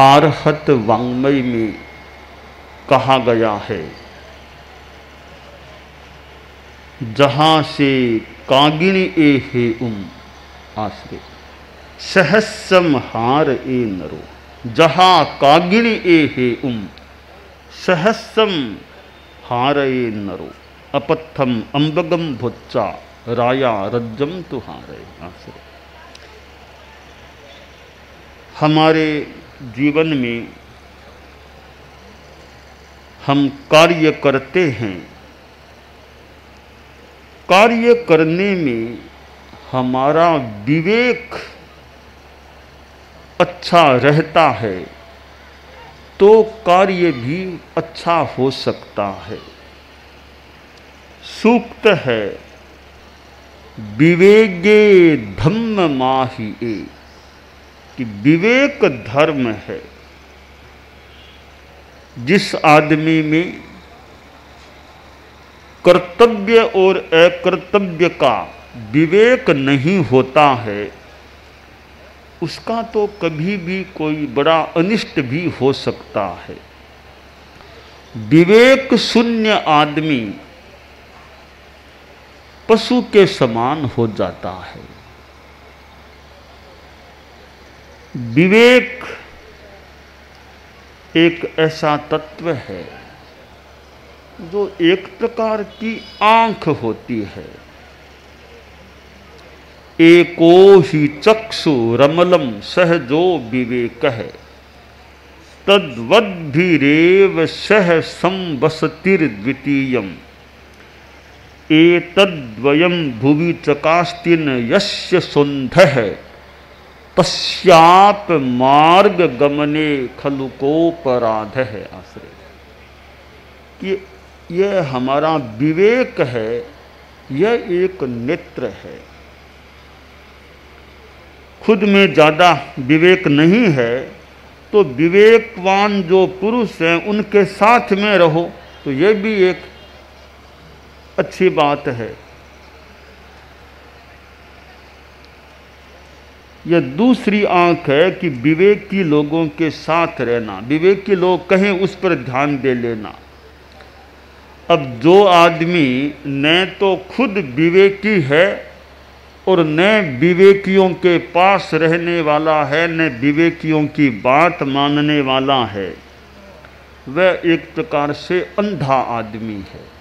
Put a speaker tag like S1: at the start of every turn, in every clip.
S1: आर्हत वाङ्मय में कहा गया है, जहाँ से कागिणी ए हे आश्रय सहस्रम हार ए नरो। जहाँ कागिणी ए हे सहस्रम हार ए नरो। अपत्थम अम्बगम भुच्चा राया रज्जम तुहारे। आश्रय हमारे जीवन में हम कार्य करते हैं, कार्य करने में हमारा विवेक अच्छा रहता है तो कार्य भी अच्छा हो सकता है। सूक्त है विवेगे धम्म माहि ए, कि विवेक धर्म है। जिस आदमी में कर्तव्य और अकर्तव्य का विवेक नहीं होता है, उसका तो कभी भी कोई बड़ा अनिष्ट भी हो सकता है। विवेक शून्य आदमी पशु के समान हो जाता है। विवेक एक ऐसा तत्व है जो एक प्रकार की आंख होती है। एको ही चक्षु रमलम सहजो विवेकः, तद्वद्भिरेव सह संवसतिर्द्वितीयम्। एतद्वयं भुवि चकास्तिन यस्य सुन्धः, तस्याप मार्ग गमने खलु कोपराधः। आश्रय कि यह हमारा विवेक है, यह एक नेत्र है। खुद में ज़्यादा विवेक नहीं है तो विवेकवान जो पुरुष हैं उनके साथ में रहो तो यह भी एक अच्छी बात है। यह दूसरी आंख है कि विवेकी लोगों के साथ रहना, विवेकी लोग कहें उस पर ध्यान दे लेना। अब जो आदमी न तो खुद विवेकी है और न विवेकियों के पास रहने वाला है, न विवेकियों की बात मानने वाला है, वह एक प्रकार से अंधा आदमी है।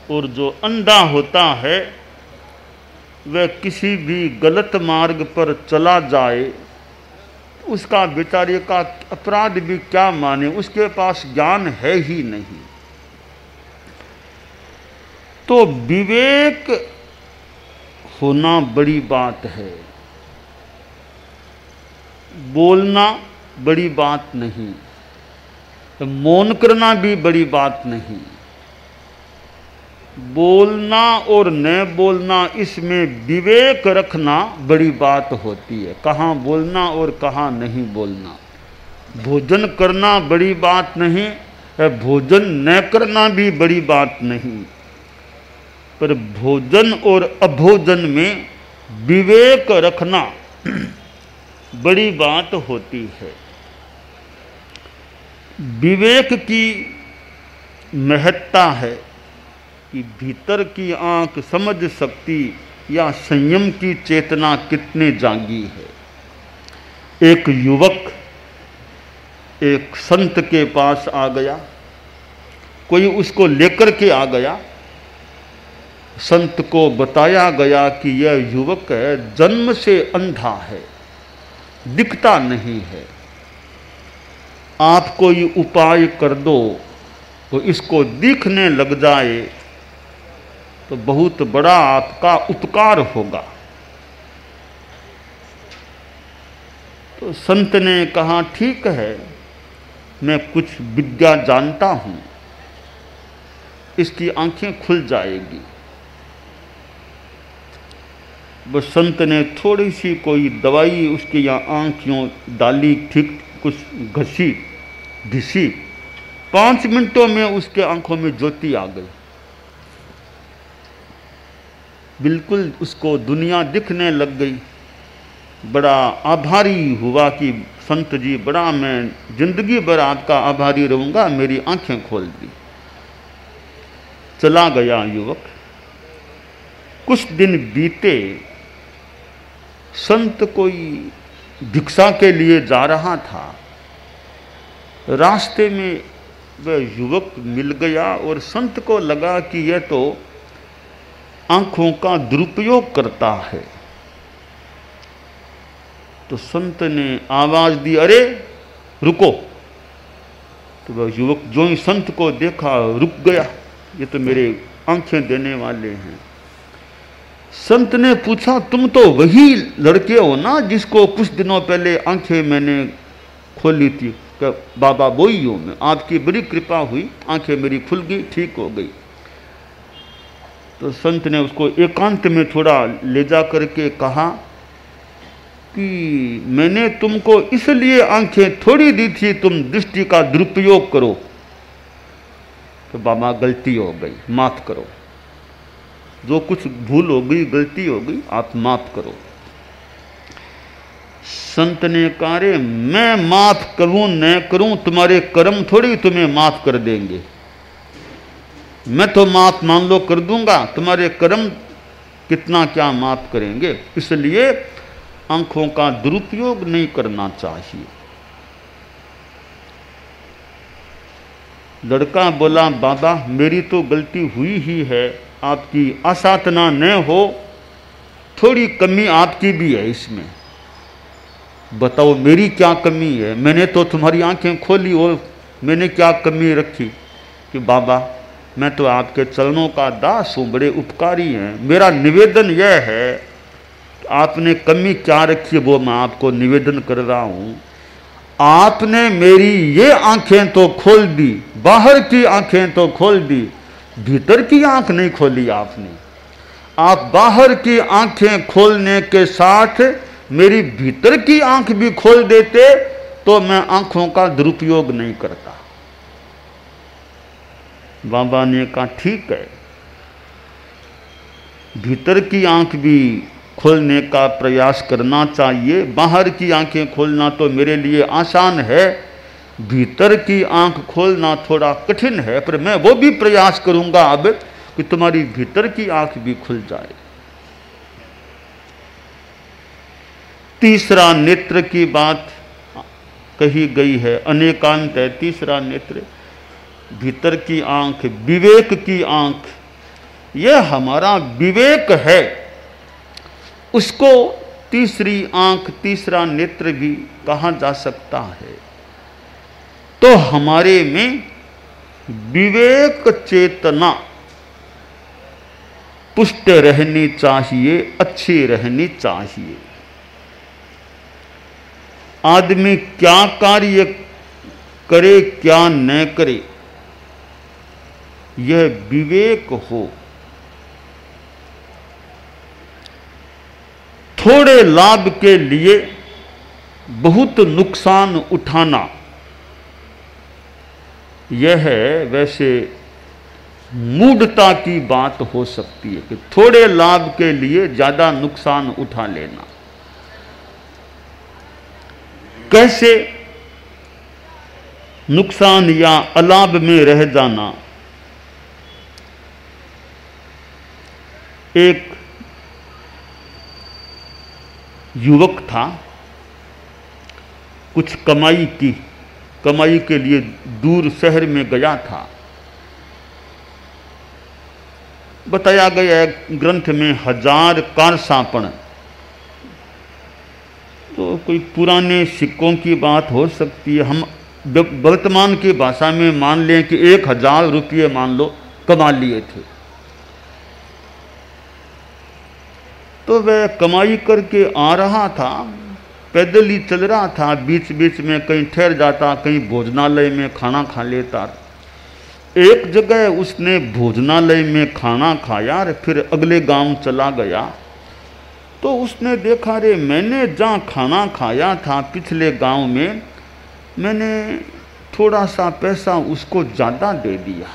S1: और जो अंधा होता है वह किसी भी गलत मार्ग पर चला जाए, उसका बेचारे का अपराध भी क्या माने, उसके पास ज्ञान है ही नहीं। तो विवेक होना बड़ी बात है, बोलना बड़ी बात नहीं, मौन करना भी बड़ी बात नहीं। बोलना और न बोलना इसमें विवेक रखना बड़ी बात होती है। कहाँ बोलना और कहाँ नहीं बोलना। भोजन करना बड़ी बात नहीं, भोजन न करना भी बड़ी बात नहीं, पर भोजन और अभोजन में विवेक रखना बड़ी बात होती है। विवेक की महत्ता है कि भीतर की आंख समझ सकती या संयम की चेतना कितने जागी है। एक युवक एक संत के पास आ गया, कोई उसको लेकर के आ गया। संत को बताया गया कि यह युवक है, जन्म से अंधा है, दिखता नहीं है, आप कोई उपाय कर दो तो इसको दिखने लग जाए तो बहुत बड़ा आपका उपकार होगा। तो संत ने कहा ठीक है, मैं कुछ विद्या जानता हूँ, इसकी आंखें खुल जाएगी। वो संत ने थोड़ी सी कोई दवाई उसकी यहाँ आँखों डाली, ठीक कुछ घिसी 5 मिनटों में उसके आंखों में ज्योति आ गई। बिल्कुल उसको दुनिया दिखने लग गई। बड़ा आभारी हुआ कि संत जी बड़ा मैं जिंदगी भर आपका आभारी रहूँगा, मेरी आंखें खोल दी। चला गया युवक। कुछ दिन बीते, संत कोई भिक्षा के लिए जा रहा था। रास्ते में वह युवक मिल गया और संत को लगा कि यह तो आंखों का दुरुपयोग करता है। तो संत ने आवाज दी, अरे रुको। तो वह युवक जो ही संत को देखा रुक गया, ये तो मेरे आंखें देने वाले हैं। संत ने पूछा, तुम तो वही लड़के हो ना जिसको कुछ दिनों पहले आंखें मैंने खोली थी? बाबा वही हूं मैं, आपकी बड़ी कृपा हुई, आंखें मेरी खुल गई, ठीक हो गई। तो संत ने उसको एकांत में थोड़ा ले जा करके कहा कि मैंने तुमको इसलिए आंखें थोड़ी दी थी तुम दृष्टि का दुरुपयोग करो। तो बाबा गलती हो गई, माफ करो, जो कुछ भूल हो गई, गलती हो गई, आप माफ करो। संत ने कहा, रे मैं माफ करूं न करूं, तुम्हारे कर्म थोड़ी तुम्हें माफ कर देंगे। मैं तो माफ मान लो कर दूंगा, तुम्हारे कर्म कितना क्या माफ करेंगे। इसलिए आंखों का दुरुपयोग नहीं करना चाहिए। लड़का बोला, बाबा मेरी तो गलती हुई ही है, आपकी आसाधना न हो, थोड़ी कमी आपकी भी है इसमें। बताओ मेरी क्या कमी है? मैंने तो तुम्हारी आंखें खोली और मैंने क्या कमी रखी? कि बाबा मैं तो आपके चरणों का दास हूँ, बड़े उपकारी हैं। मेरा निवेदन यह है, आपने कमी क्या रखी वो मैं आपको निवेदन कर रहा हूँ। आपने मेरी ये आंखें तो खोल दी, बाहर की आंखें तो खोल दी, भीतर की आंख नहीं खोली आपने। आप बाहर की आंखें खोलने के साथ मेरी भीतर की आंख भी खोल देते तो मैं आंखों का दुरुपयोग नहीं करता। बाबा ने कहा ठीक है, भीतर की आंख भी खोलने का प्रयास करना चाहिए, बाहर की आंखें खोलना तो मेरे लिए आसान है, भीतर की आंख खोलना थोड़ा कठिन है, पर मैं वो भी प्रयास करूंगा अब कि तुम्हारी भीतर की आंख भी खुल जाए। तीसरा नेत्र की बात कही गई है, अनेकांत है तीसरा नेत्र, भीतर की आंख, विवेक की आंख, यह हमारा विवेक है, उसको तीसरी आंख, तीसरा नेत्र भी कहा जा सकता है। तो हमारे में विवेक चेतना पुष्ट रहनी चाहिए, अच्छी रहनी चाहिए। आदमी क्या कार्य करे क्या न करे, यह विवेक हो। थोड़े लाभ के लिए बहुत नुकसान उठाना, यह वैसे मूढ़ता की बात हो सकती है कि थोड़े लाभ के लिए ज्यादा नुकसान उठा लेना। कैसे? नुकसान या अलाभ में रह जाना। एक युवक था, कुछ कमाई के लिए दूर शहर में गया था। बताया गया है ग्रंथ में 1000 कारसापण, तो कोई पुराने सिक्कों की बात हो सकती है। हम वर्तमान की भाषा में मान लें कि 1000 रुपये मान लो कमा लिए थे। तो वह कमाई करके आ रहा था, पैदल ही चल रहा था, बीच बीच में कहीं ठहर जाता, कहीं भोजनालय में खाना खा लेता। एक जगह उसने भोजनालय में खाना खाया, फिर अगले गांव चला गया तो उसने देखा, रे मैंने जहाँ खाना खाया था पिछले गांव में, मैंने थोड़ा सा पैसा उसको ज़्यादा दे दिया।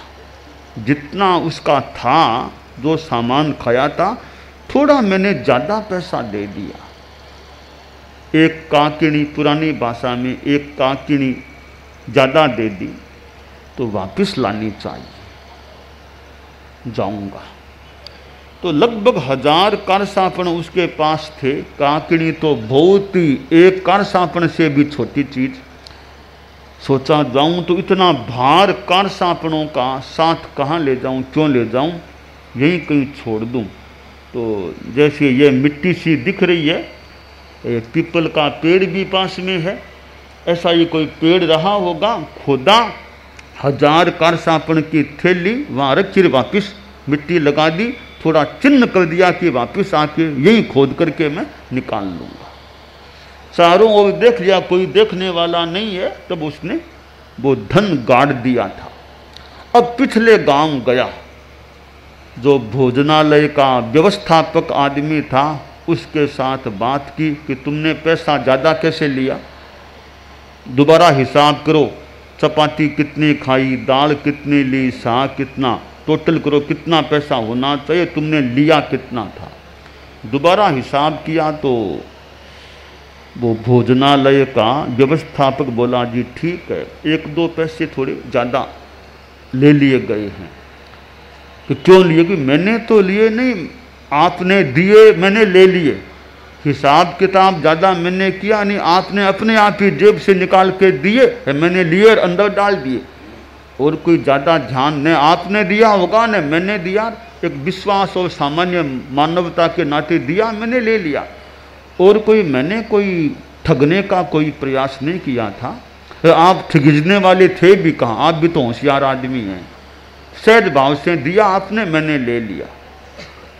S1: जितना उसका था, जो सामान खाया था, थोड़ा मैंने ज़्यादा पैसा दे दिया। एक काकिनी, पुरानी भाषा में एक काकिनी ज़्यादा दे दी तो वापस लानी चाहिए। जाऊंगा तो लगभग 1000 कारसापण उसके पास थे। काकिनी तो बहुत ही, एक कारसापण से भी छोटी चीज। सोचा जाऊं तो इतना भार कारसापणों का साथ कहाँ ले जाऊं, क्यों ले जाऊं, यहीं कहीं छोड़ दूं। तो जैसे ये मिट्टी सी दिख रही है, ये पीपल का पेड़ भी पास में है, ऐसा ही कोई पेड़ रहा होगा, खोदा, 1000 कारसापण की थैली वहाँ रखी, वापिस मिट्टी लगा दी, थोड़ा चिन्ह कर दिया कि वापस आके यही खोद करके मैं निकाल लूँगा। चारों ओर देख लिया, कोई देखने वाला नहीं है, तब उसने वो धन गाड़ दिया था। अब पिछले गांव गया, जो भोजनालय का व्यवस्थापक आदमी था उसके साथ बात की कि तुमने पैसा ज़्यादा कैसे लिया, दोबारा हिसाब करो, चपाती कितनी खाई, दाल कितनी ली, साग कितना, टोटल करो कितना पैसा होना चाहिए, तुमने लिया कितना था। दोबारा हिसाब किया तो वो भोजनालय का व्यवस्थापक बोला जी ठीक है, 1-2 पैसे थोड़े ज़्यादा ले लिए गए हैं। तो क्यों लिए? कि मैंने तो लिए नहीं, आपने दिए, मैंने ले लिए। हिसाब किताब ज़्यादा मैंने किया नहीं, आपने अपने आप ही जेब से निकाल के दिए, मैंने लिए और अंदर डाल दिए। और कोई ज़्यादा ध्यान न आपने दिया होगा न मैंने दिया, एक विश्वास और सामान्य मानवता के नाते दिया, मैंने ले लिया। और कोई मैंने कोई ठगने का कोई प्रयास नहीं किया था। आप ठगिजने वाले थे भी कहाँ, आप भी तो होशियार आदमी हैं। सहज भाव से दिया आपने, मैंने ले लिया।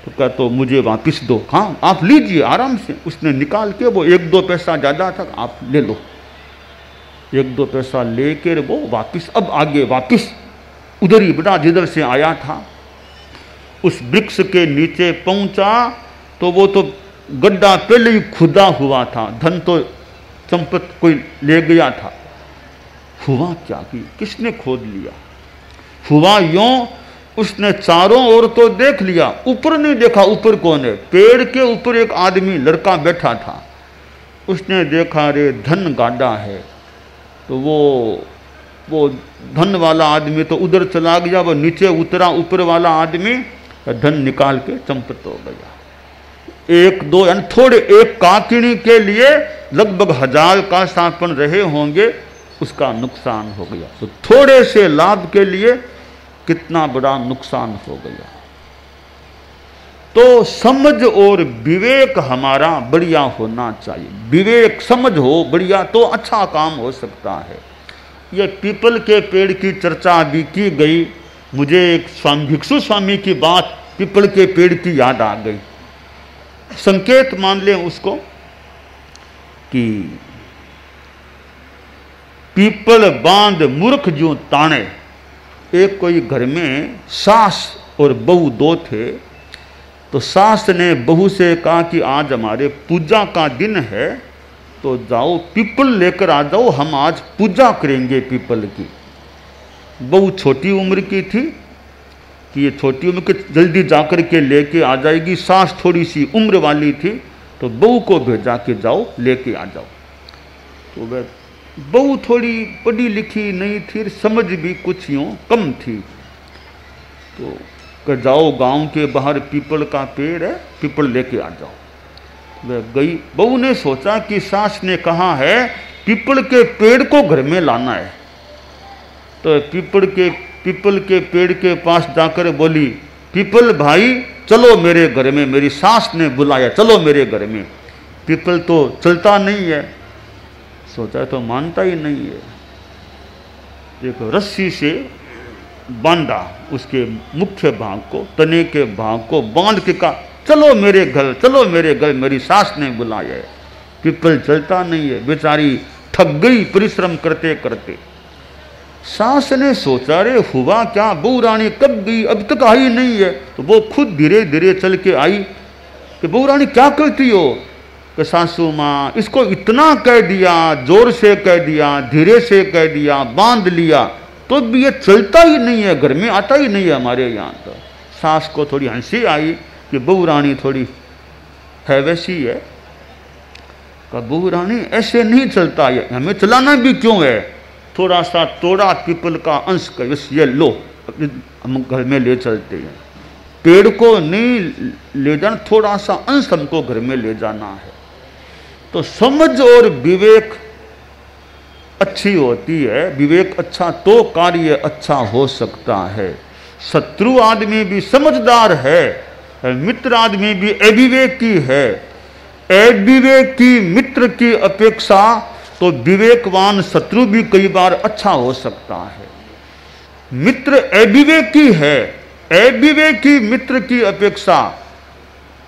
S1: तो क्या तो मुझे वापस दो। हाँ आप लीजिए आराम से। उसने निकाल के, वो 1-2 पैसा ज़्यादा था, आप ले लो। 1-2 पैसा लेकर वो वापस, अब आगे वापस उधर ही बड़ा जिधर से आया था, उस वृक्ष के नीचे पहुंचा तो वो तो गड्ढा पहले ही खुदा हुआ था, धन तो संपत्ति कोई ले गया था। हुआ क्या कि किसने खोद लिया? हुआ यूं, उसने चारों ओर तो देख लिया, ऊपर नहीं देखा। ऊपर कौन है? पेड़ के ऊपर एक आदमी लड़का बैठा था। उसने देखा रे धन गाड़ा है, तो वो धन वाला आदमी तो उधर चला गया, वो नीचे उतरा, ऊपर वाला आदमी धन निकाल के चंपत हो गया। 1-2 यानी थोड़े, एक काकिनी के लिए लगभग 1000 कारसापण रहे होंगे, उसका नुकसान हो गया। तो थोड़े से लाभ के लिए कितना बड़ा नुकसान हो गया। तो समझ और विवेक हमारा बढ़िया होना चाहिए। विवेक समझ हो बढ़िया तो अच्छा काम हो सकता है। ये पीपल के पेड़ की चर्चा भी की गई। मुझे एक स्वामी, भिक्षु स्वामी की बात पीपल के पेड़ की याद आ गई। संकेत मान लें उसको कि पीपल बांध मूर्ख जो ताने। एक कोई घर में सास और बहू 2 थे। तो सास ने बहू से कहा कि आज हमारे पूजा का दिन है, तो जाओ पीपल लेकर आ जाओ, हम आज पूजा करेंगे पीपल की। बहू छोटी उम्र की थी कि ये छोटी उम्र के जल्दी जाकर के लेके आ जाएगी। सास थोड़ी सी उम्र वाली थी, तो बहू को भेजा कि जाओ लेके आ जाओ। तो वह बहू थोड़ी पढ़ी लिखी नहीं थी, समझ भी कुछ यूँ कम थी। तो कर जाओ, गांव के बाहर पीपल का पेड़ है, पीपल लेके आ जाओ। वह गई। बहू ने सोचा कि सास ने कहा है पीपल के पेड़ को घर में लाना है। तो पीपल के पेड़ के पास जाकर बोली, पीपल भाई चलो मेरे घर में, मेरी सास ने बुलाया, चलो मेरे घर में। पीपल तो चलता नहीं है। सोचा तो मानता ही नहीं है। देखो रस्सी से बांधा उसके मुख्य भाग को, तने के भाग को बांध के कहा चलो मेरे घर, चलो मेरे घर, मेरी सास ने बुलाया है। पीपल चलता नहीं है, बेचारी थक गई परिश्रम करते करते। सास ने सोचा रे हुआ क्या, बहू रानी कब गई, अब तक आई नहीं है। तो वो खुद धीरे धीरे चल के आई कि बहू रानी क्या करती हो? कि सासू माँ इसको इतना कह दिया, जोर से कह दिया, धीरे से कह दिया, बांध लिया, तो भी ये चलता ही नहीं है, घर में आता ही नहीं है हमारे यहाँ। तो सास को थोड़ी हंसी आई कि बहू रानी थोड़ी है वैसी है। कहा बहू रानी ऐसे नहीं चलता है, हमें चलाना भी क्यों है, थोड़ा सा तोड़ा पीपल का अंश कर, बस ये लो हम घर में ले चलते हैं। पेड़ को नहीं ले जाना, थोड़ा सा अंश हमको घर में ले जाना है। तो समझ और विवेक अच्छी होती है, विवेक अच्छा तो कार्य अच्छा हो सकता है। शत्रु आदमी भी समझदार है, मित्र आदमी भी अविवेकी है। अविवेकी मित्र की अपेक्षा तो विवेकवान शत्रु भी कई बार अच्छा हो सकता है। मित्र अविवेकी है, अविवेकी मित्र की अपेक्षा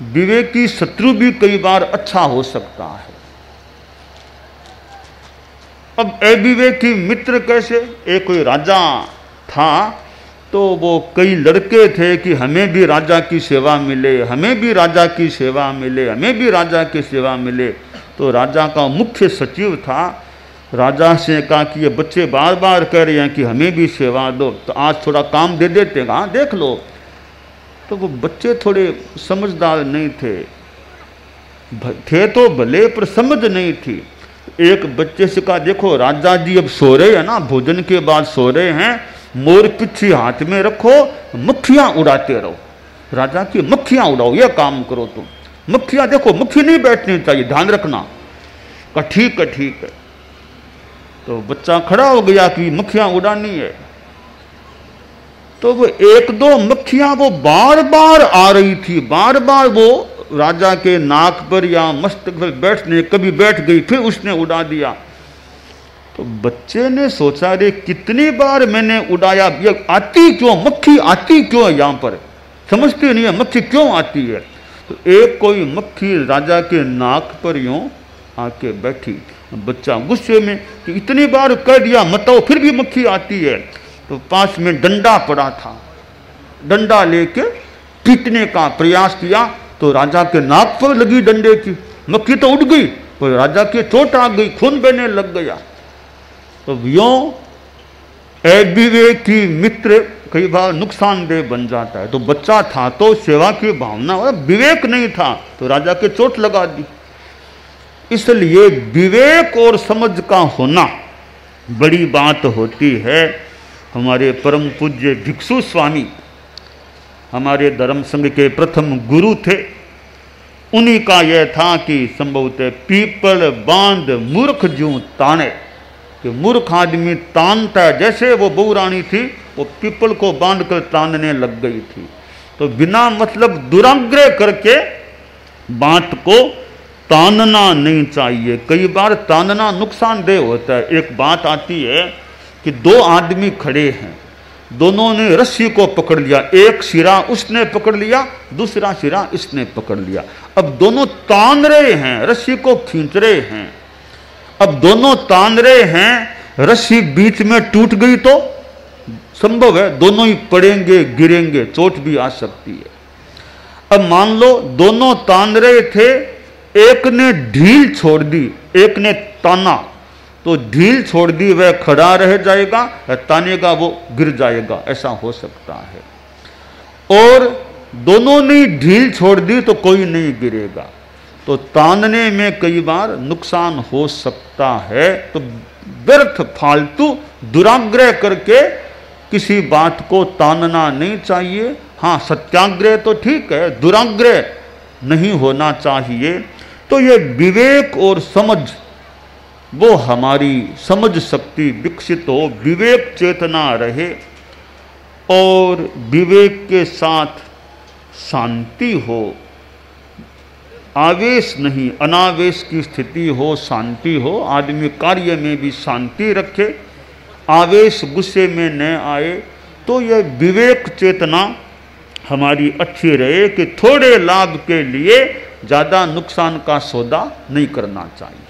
S1: विवेकी शत्रु भी कई बार अच्छा हो सकता है। अब अविवेकी मित्र कैसे, एक कोई राजा था तो वो कई लड़के थे कि हमें भी राजा की सेवा मिले, हमें भी राजा की सेवा मिले, हमें भी राजा की सेवा मिले। तो राजा का मुख्य सचिव था, राजा से कहा कि ये बच्चे बार बार कह रहे हैं कि हमें भी सेवा दो, तो आज थोड़ा काम दे देते, हाँ देख लो। तो वो बच्चे थोड़े समझदार नहीं थे तो भले पर समझ नहीं थी। एक बच्चे से कहा देखो राजा जी अब सो रहे हैं ना, भोजन के बाद सो रहे हैं, मोर पिच्छी हाथ में रखो, मक्खियां उड़ाते रहो, राजा की मक्खियां उड़ाओ, यह काम करो तुम। मक्खियां देखो, मक्खी नहीं बैठनी चाहिए, ध्यान रखना। कहा ठीक है ठीक है। तो बच्चा खड़ा हो गया कि मक्खियां उड़ानी है। तो वो एक दो मक्खियां वो बार बार आ रही थी, बार बार वो राजा के नाक पर या मस्तक पर बैठने, कभी बैठ गई फिर उसने उड़ा दिया। तो बच्चे ने सोचा रे कितनी बार मैंने उड़ाया, ये आती क्यों, मक्खी आती क्यों है यहाँ पर, समझती नहीं है मक्खी क्यों आती है। तो एक कोई मक्खी राजा के नाक पर यूं आके बैठी। बच्चा गुस्से में कि इतनी बार कह दिया मताओ फिर भी मक्खी आती है। तो पास में डंडा पड़ा था, डंडा लेके पीटने का प्रयास किया तो राजा के नाक पर लगी डंडे की, मक्खी तो उड़ गई, तो राजा की चोट आ गई, खून बहने लग गया। तो यों अविवेकी मित्र कई बार नुकसानदेह बन जाता है। तो बच्चा था तो सेवा की भावना, विवेक नहीं था तो राजा के चोट लगा दी। इसलिए विवेक और समझ का होना बड़ी बात होती है। हमारे परम पूज्य भिक्षु स्वामी हमारे धर्म संघ के प्रथम गुरु थे, उन्हीं का यह था कि संभवतः पीपल बांध मूर्ख ज्यों ताने, कि मूर्ख आदमी तानता है। जैसे वो बहू रानी थी वो पीपल को बांध कर तानने लग गई थी। तो बिना मतलब दुराग्रह करके बात को तानना नहीं चाहिए। कई बार तानना नुकसानदेह होता है। एक बात आती है कि दो आदमी खड़े हैं, दोनों ने रस्सी को पकड़ लिया, एक सिरा उसने पकड़ लिया, दूसरा सिरा इसने पकड़ लिया। अब दोनों तान रहे हैं, रस्सी को खींच रहे हैं। अब दोनों तान रहे हैं, रस्सी बीच में टूट गई तो संभव है दोनों ही पड़ेंगे, गिरेंगे, चोट भी आ सकती है। अब मान लो दोनों तान रहे थे, एक ने ढील छोड़ दी, एक ने ताना, तो ढील छोड़ दी वह खड़ा रह जाएगा, तानेगा वो गिर जाएगा, ऐसा हो सकता है। और दोनों ने ढील छोड़ दी तो कोई नहीं गिरेगा। तो तानने में कई बार नुकसान हो सकता है। तो व्यर्थ फालतू दुराग्रह करके किसी बात को तानना नहीं चाहिए। हाँ, सत्याग्रह तो ठीक है, दुराग्रह नहीं होना चाहिए। तो ये विवेक और समझ, वो हमारी समझ शक्ति विकसित हो, विवेक चेतना रहे और विवेक के साथ शांति हो, आवेश नहीं अनावेश की स्थिति हो, शांति हो। आदमी कार्य में भी शांति रखे, आवेश गुस्से में न आए। तो यह विवेक चेतना हमारी अच्छी रहे कि थोड़े लाभ के लिए ज़्यादा नुकसान का सौदा नहीं करना चाहिए।